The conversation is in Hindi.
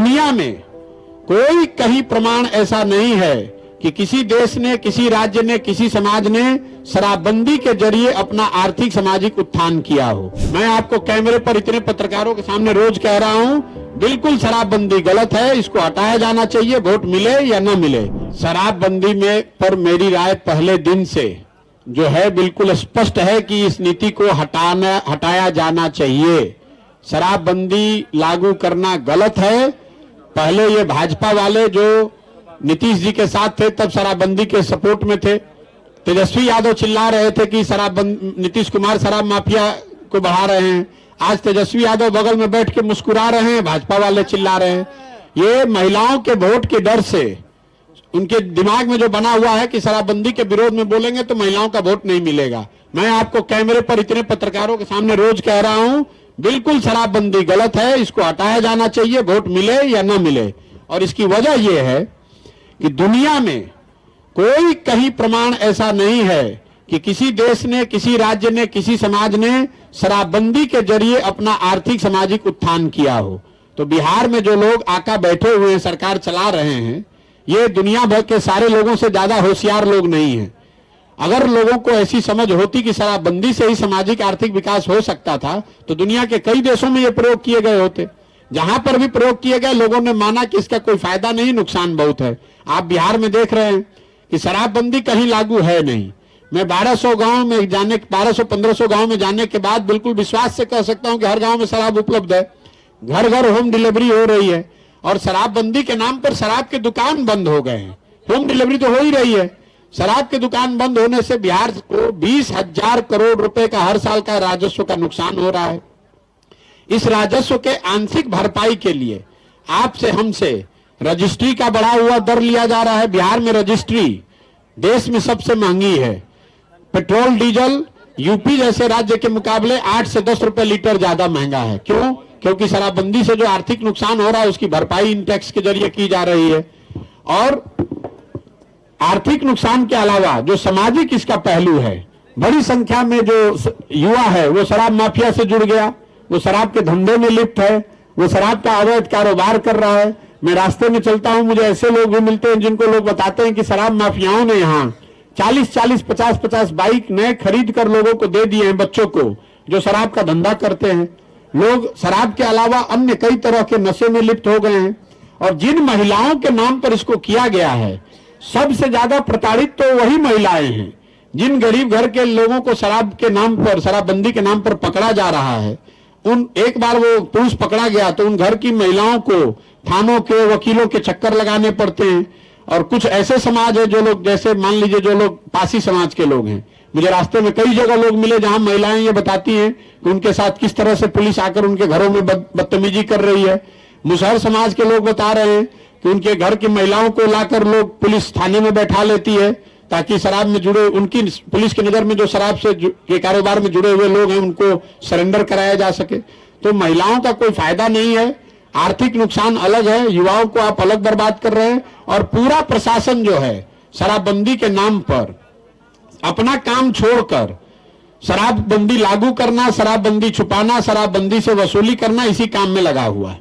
दुनिया में कोई कहीं प्रमाण ऐसा नहीं है कि किसी देश ने, किसी राज्य ने, किसी समाज ने शराबबंदी के जरिए अपना आर्थिक सामाजिक उत्थान किया हो। मैं आपको कैमरे पर इतने पत्रकारों के सामने रोज कह रहा हूं, बिल्कुल शराबबंदी गलत है, इसको हटाया जाना चाहिए, वोट मिले या न मिले। शराबबंदी में पर मेरी राय पहले दिन से जो है बिल्कुल स्पष्ट है कि इस नीति को हटाया जाना चाहिए। शराबबंदी लागू करना गलत है। पहले ये भाजपा वाले जो नीतीश जी के साथ थे तब शराबबंदी के सपोर्ट में थे। तेजस्वी यादव चिल्ला रहे थे कि नीतीश कुमार शराब माफिया को बढ़ा रहे हैं। आज तेजस्वी यादव बगल में बैठ के मुस्कुरा रहे हैं, भाजपा वाले चिल्ला रहे हैं। ये महिलाओं के वोट के डर से उनके दिमाग में जो बना हुआ है कि शराबबंदी के विरोध में बोलेंगे तो महिलाओं का वोट नहीं मिलेगा। मैं आपको कैमरे पर इतने पत्रकारों के सामने रोज कह रहा हूं, बिल्कुल शराबबंदी गलत है, इसको हटाया जाना चाहिए, वोट मिले या न मिले। और इसकी वजह यह है कि दुनिया में कोई कहीं प्रमाण ऐसा नहीं है कि किसी देश ने, किसी राज्य ने, किसी समाज ने शराबबंदी के जरिए अपना आर्थिक सामाजिक उत्थान किया हो। तो बिहार में जो लोग आका बैठे हुए हैं, सरकार चला रहे हैं, ये दुनिया भर के सारे लोगों से ज्यादा होशियार लोग नहीं हैं। अगर लोगों को ऐसी समझ होती कि शराबबंदी से ही सामाजिक आर्थिक विकास हो सकता था तो दुनिया के कई देशों में ये प्रयोग किए गए होते। जहां पर भी प्रयोग किए गए लोगों ने माना कि इसका कोई फायदा नहीं, नुकसान बहुत है। आप बिहार में देख रहे हैं कि शराबबंदी कहीं लागू है नहीं। मैं 1200 गांव में जाने 1200-1500 गांव में जाने के बाद बिल्कुल विश्वास से कह सकता हूं कि हर गांव में शराब उपलब्ध है, घर घर होम डिलीवरी हो रही है। और शराबबंदी के नाम पर शराब के दुकान बंद हो गए हैं, होम डिलीवरी तो हो ही रही है। शराब के दुकान बंद होने से बिहार को 20,000 करोड़ रुपए का हर साल का राजस्व का नुकसान हो रहा है। इस राजस्व के आंशिक भरपाई के लिए आपसे, हमसे रजिस्ट्री का बढ़ा हुआ दर लिया जा रहा है। बिहार में रजिस्ट्री देश में सबसे महंगी है। पेट्रोल डीजल यूपी जैसे राज्य के मुकाबले 8 से 10 रुपए लीटर ज्यादा महंगा है। क्यों? क्योंकि शराबबंदी से जो आर्थिक नुकसान हो रहा है उसकी भरपाई इन टैक्स के जरिए की जा रही है। और आर्थिक नुकसान के अलावा जो सामाजिक इसका पहलू है, बड़ी संख्या में जो युवा है वो शराब माफिया से जुड़ गया, वो शराब के धंधे में लिप्त है, वो शराब का अवैध कारोबार कर रहा है। मैं रास्ते में चलता हूं, मुझे ऐसे लोग भी मिलते हैं जिनको लोग बताते हैं कि शराब माफियाओं ने यहाँ 40-40, 50-50 बाइक नए खरीद कर लोगों को दे दिए हैं, बच्चों को, जो शराब का धंधा करते हैं। लोग शराब के अलावा अन्य कई तरह के नशे में लिप्त हो गए हैं। और जिन महिलाओं के नाम पर इसको किया गया है, सबसे ज्यादा प्रताड़ित तो वही महिलाएं हैं। जिन गरीब घर के लोगों को शराब के नाम पर, शराबबंदी के नाम पर पकड़ा जा रहा है, उन एक बार वो पुरुष पकड़ा गया तो उन घर की महिलाओं को थानों के, वकीलों के चक्कर लगाने पड़ते हैं। और कुछ ऐसे समाज है जो लोग, जैसे मान लीजिए जो लोग पासी समाज के लोग हैं, मुझे रास्ते में कई जगह लोग मिले जहां महिलाएं ये बताती हैं कि उनके साथ किस तरह से पुलिस आकर उनके घरों में बदतमीजी कर रही है। मुसहर समाज के लोग बता रहे हैं कि उनके घर की महिलाओं को लाकर लोग पुलिस थाने में बैठा लेती है ताकि शराब में जुड़े, उनकी पुलिस की नजर में जो शराब से के कारोबार में जुड़े हुए लोग हैं उनको सरेंडर कराया जा सके। तो महिलाओं का कोई फायदा नहीं है, आर्थिक नुकसान अलग है, युवाओं को आप अलग बर्बाद कर रहे हैं। और पूरा प्रशासन जो है शराबबंदी के नाम पर अपना काम छोड़कर शराबबंदी लागू करना, शराबबंदी छुपाना, शराबबंदी से वसूली करना, इसी काम में लगा हुआ है।